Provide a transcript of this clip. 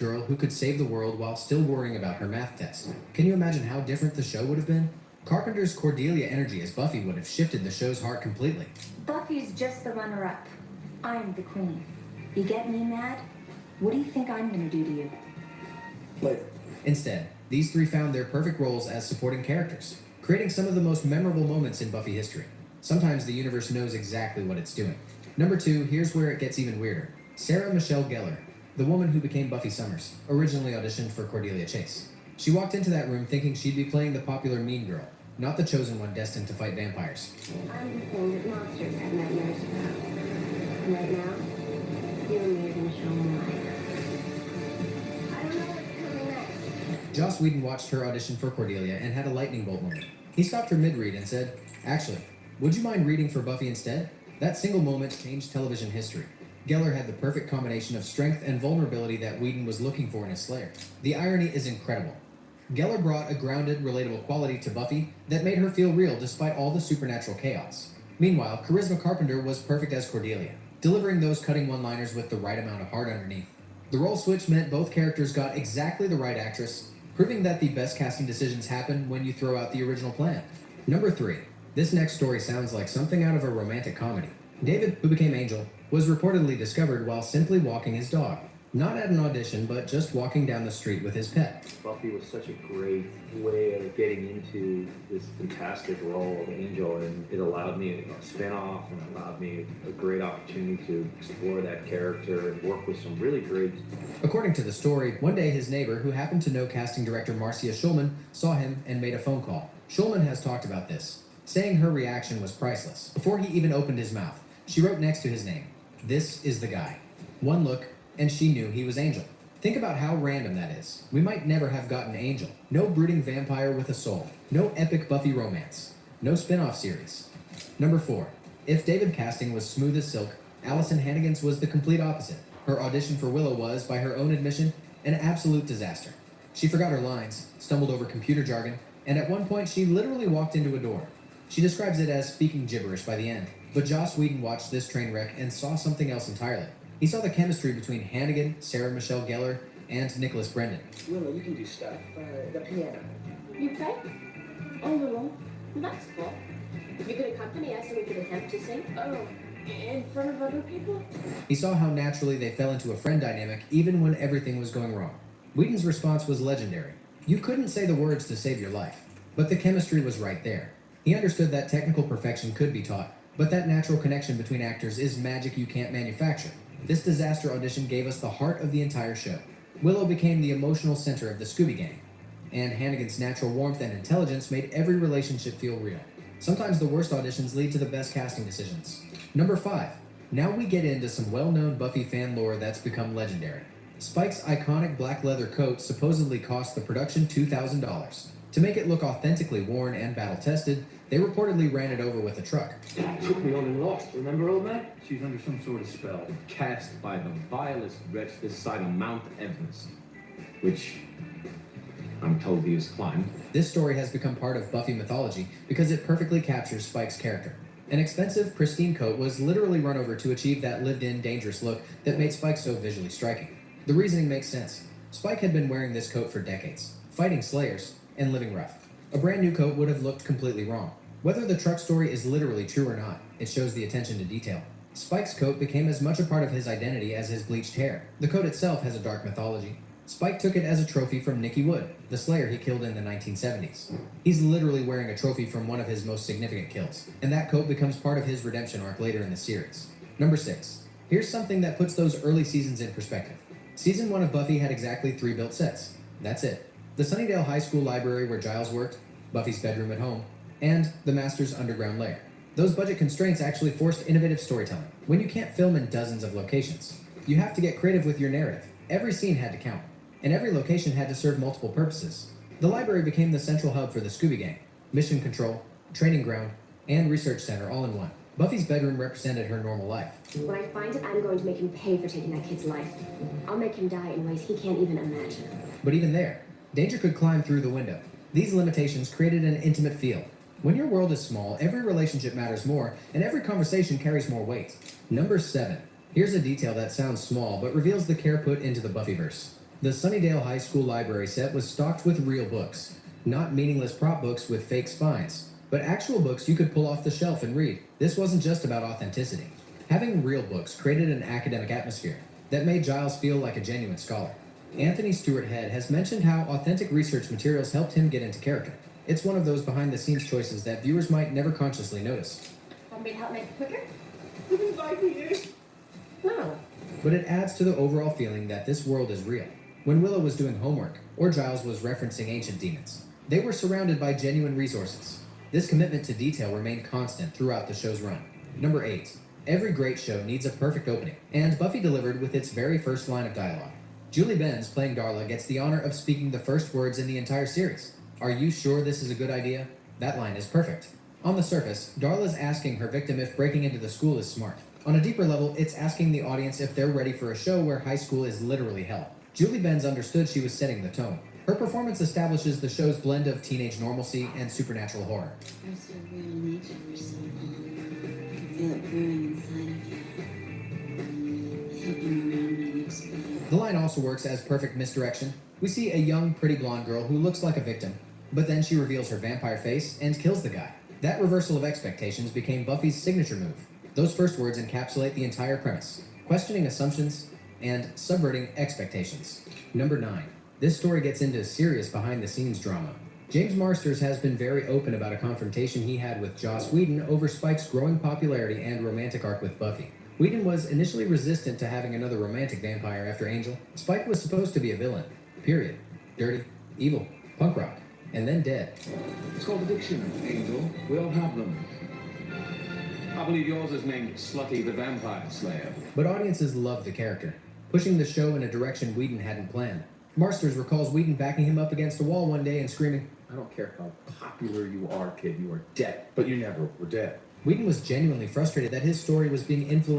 girl who could save the world while still worrying about her math test. Can you imagine how different the show would have been? Carpenter's Cordelia energy as Buffy would have shifted the show's heart completely. Buffy's just the runner-up. I'm the queen. You get me mad? What do you think I'm gonna do to you? Later. Instead, these three found their perfect roles as supporting characters, creating some of the most memorable moments in Buffy history. Sometimes the universe knows exactly what it's doing. Number 2, here's where it gets even weirder. Sarah Michelle Gellar, the woman who became Buffy Summers, originally auditioned for Cordelia Chase. She walked into that room thinking she'd be playing the popular mean girl, not the chosen one destined to fight vampires. I'm the thing that monsters have nightmares about. Right now, you and me are gonna show them why. I don't know what's coming next. Joss Whedon watched her audition for Cordelia and had a lightning bolt moment. He stopped her mid-read and said, "Actually, would you mind reading for Buffy instead?" That single moment changed television history. Gellar had the perfect combination of strength and vulnerability that Whedon was looking for in a Slayer. The irony is incredible. Gellar brought a grounded, relatable quality to Buffy that made her feel real despite all the supernatural chaos. Meanwhile, Charisma Carpenter was perfect as Cordelia, delivering those cutting one-liners with the right amount of heart underneath. The role switch meant both characters got exactly the right actress, proving that the best casting decisions happen when you throw out the original plan. Number 3. This next story sounds like something out of a romantic comedy. David, who became Angel, was reportedly discovered while simply walking his dog. Not at an audition, but just walking down the street with his pet. Buffy was such a great way of getting into this fantastic role of Angel, and it allowed me a spin-off and allowed me a great opportunity to explore that character and work with some really great... According to the story, one day his neighbor, who happened to know casting director Marcia Schulman, saw him and made a phone call. Schulman has talked about this, saying her reaction was priceless. Before he even opened his mouth, she wrote next to his name, "This is the guy." One look, and she knew he was Angel. Think about how random that is. We might never have gotten Angel. No brooding vampire with a soul. No epic Buffy romance. No spin-off series. Number 4. If David casting was smooth as silk, Allison Hannigan's was the complete opposite. Her audition for Willow was, by her own admission, an absolute disaster. She forgot her lines, stumbled over computer jargon, and at one point she literally walked into a door. She describes it as speaking gibberish by the end, but Joss Whedon watched this train wreck and saw something else entirely. He saw the chemistry between Hannigan, Sarah Michelle Gellar, and Nicholas Brendan. Willow, you can do stuff. The piano. You play? Oh, little. That's cool. If you could accompany us and we could attempt to sing. Oh, in front of other people? He saw how naturally they fell into a friend dynamic even when everything was going wrong. Whedon's response was legendary. You couldn't say the words to save your life, but the chemistry was right there. He understood that technical perfection could be taught, but that natural connection between actors is magic you can't manufacture. This disaster audition gave us the heart of the entire show. Willow became the emotional center of the Scooby Gang, and Hannigan's natural warmth and intelligence made every relationship feel real. Sometimes the worst auditions lead to the best casting decisions. Number 5. Now we get into some well-known Buffy fan lore that's become legendary. Spike's iconic black leather coat supposedly cost the production $2,000. To make it look authentically worn and battle-tested, they reportedly ran it over with a truck. Took me on and lost, remember, old man? She's under some sort of spell, cast by the vilest wretch this side of Mount Everest, which I'm told he has climbed. This story has become part of Buffy mythology because it perfectly captures Spike's character. An expensive, pristine coat was literally run over to achieve that lived-in, dangerous look that made Spike so visually striking. The reasoning makes sense. Spike had been wearing this coat for decades, fighting Slayers, and living rough. A brand new coat would have looked completely wrong. Whether the truck story is literally true or not, it shows the attention to detail. Spike's coat became as much a part of his identity as his bleached hair. The coat itself has a dark mythology. Spike took it as a trophy from Nicky Wood, the Slayer he killed in the 1970s. He's literally wearing a trophy from one of his most significant kills, and that coat becomes part of his redemption arc later in the series. Number 6. Here's something that puts those early seasons in perspective. Season 1 of Buffy had exactly 3 built sets. That's it. The Sunnydale High School library where Giles worked, Buffy's bedroom at home, and the Master's underground lair. Those budget constraints actually forced innovative storytelling. When you can't film in dozens of locations, you have to get creative with your narrative. Every scene had to count, and every location had to serve multiple purposes. The library became the central hub for the Scooby Gang, mission control, training ground, and research center all in one. Buffy's bedroom represented her normal life. When I find it, I'm going to make him pay for taking that kid's life. I'll make him die in ways he can't even imagine. But even there, danger could climb through the window. These limitations created an intimate feel. When your world is small, every relationship matters more, and every conversation carries more weight. Number 7. Here's a detail that sounds small, but reveals the care put into the Buffyverse. The Sunnydale High School library set was stocked with real books, not meaningless prop books with fake spines, but actual books you could pull off the shelf and read. This wasn't just about authenticity. Having real books created an academic atmosphere that made Giles feel like a genuine scholar. Anthony Stewart Head has mentioned how authentic research materials helped him get into character. It's one of those behind-the-scenes choices that viewers might never consciously notice. Want me to help make it quicker? No. But it adds to the overall feeling that this world is real. When Willow was doing homework, or Giles was referencing ancient demons, they were surrounded by genuine resources. This commitment to detail remained constant throughout the show's run. Number 8. Every great show needs a perfect opening, and Buffy delivered with its very first line of dialogue. Julie Benz, playing Darla, gets the honor of speaking the first words in the entire series. "Are you sure this is a good idea?" That line is perfect. On the surface, Darla's asking her victim if breaking into the school is smart. On a deeper level, it's asking the audience if they're ready for a show where high school is literally hell. Julie Benz understood she was setting the tone. Her performance establishes the show's blend of teenage normalcy and supernatural horror. I've served real nature for so long. I can feel it brewing inside of you. Flipping around when it explodes. The line also works as perfect misdirection. We see a young, pretty blonde girl who looks like a victim, but then she reveals her vampire face and kills the guy. That reversal of expectations became Buffy's signature move. Those first words encapsulate the entire premise, questioning assumptions and subverting expectations. Number 9. This story gets into serious behind-the-scenes drama. James Marsters has been very open about a confrontation he had with Joss Whedon over Spike's growing popularity and romantic arc with Buffy. Whedon was initially resistant to having another romantic vampire after Angel. Spike was supposed to be a villain. Period. Dirty, evil, punk rock, and then dead. It's called addiction, Angel. We all have them. I believe yours is named Slutty the Vampire Slayer. But audiences loved the character, pushing the show in a direction Whedon hadn't planned. Marsters recalls Whedon backing him up against a wall one day and screaming, I don't care how popular you are, kid, you are dead. But you never were dead. Whedon was genuinely frustrated that his story was being influenced